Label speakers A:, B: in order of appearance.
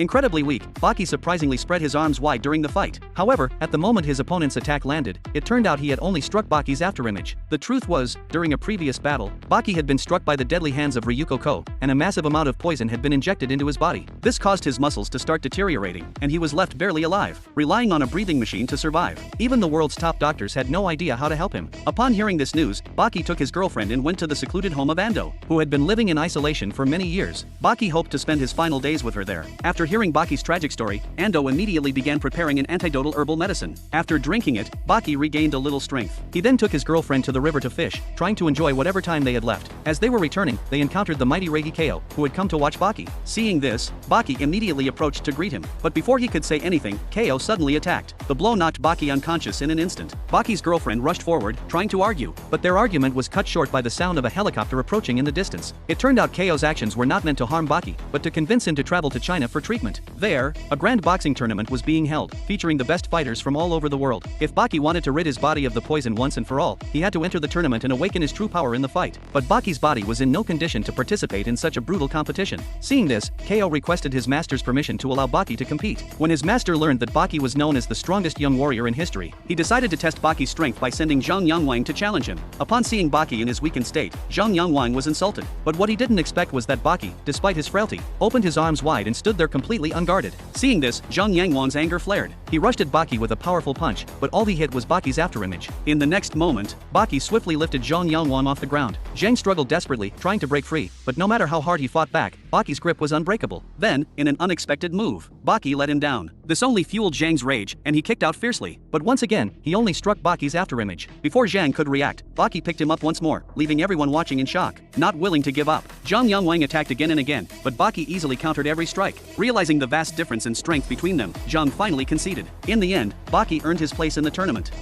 A: Incredibly weak, Baki surprisingly spread his arms wide during the fight. However, at the moment his opponent's attack landed, it turned out he had only struck Baki's afterimage. The truth was, during a previous battle, Baki had been struck by the deadly hands of Ryuko Ko, and a massive amount of poison had been injected into his body. This caused his muscles to start deteriorating, and he was left barely alive, relying on a breathing machine to survive. Even the world's top doctors had no idea how to help him. Upon hearing this news, Baki took his girlfriend and went to the secluded home of Ando, who had been living in isolation for many years. Baki hoped to spend his final days with her there. After hearing Baki's tragic story, Ando immediately began preparing an antidotal herbal medicine. After drinking it, Baki regained a little strength. He then took his girlfriend to the river to fish, trying to enjoy whatever time they had left. As they were returning, they encountered the mighty Reiki Ko, who had come to watch Baki. Seeing this, Baki immediately approached to greet him. But before he could say anything, Ko suddenly attacked. The blow knocked Baki unconscious in an instant. Baki's girlfriend rushed forward, trying to argue, but their argument was cut short by the sound of a helicopter approaching in the distance. It turned out Ko's actions were not meant to harm Baki, but to convince him to travel to China for treatment. There, a grand boxing tournament was being held, featuring the best fighters from all over the world. If Baki wanted to rid his body of the poison once and for all, he had to enter the tournament and awaken his true power in the fight. But Baki's body was in no condition to participate in such a brutal competition. Seeing this, Ko requested his master's permission to allow Baki to compete. When his master learned that Baki was known as the strongest young warrior in history, he decided to test Baki's strength by sending Zhang Yangwang to challenge him. Upon seeing Baki in his weakened state, Zhang Yangwang was insulted. But what he didn't expect was that Baki, despite his frailty, opened his arms wide and stood there completely unguarded. Seeing this, Zhang Yangwang's anger flared. He rushed at Baki with a powerful punch, but all he hit was Baki's afterimage. In the next moment, Baki swiftly lifted Zhang Yangwang off the ground. Zhang struggled desperately, trying to break free, but no matter how hard he fought back, Baki's grip was unbreakable. Then, in an unexpected move, Baki let him down. This only fueled Zhang's rage, and he kicked out fiercely. But once again, he only struck Baki's afterimage. Before Zhang could react, Baki picked him up once more, leaving everyone watching in shock. Not willing to give up, Zhang Yangwang attacked again and again, but Baki easily countered every strike. Realizing the vast difference in strength between them, Zhang finally conceded. In the end, Baki earned his place in the tournament.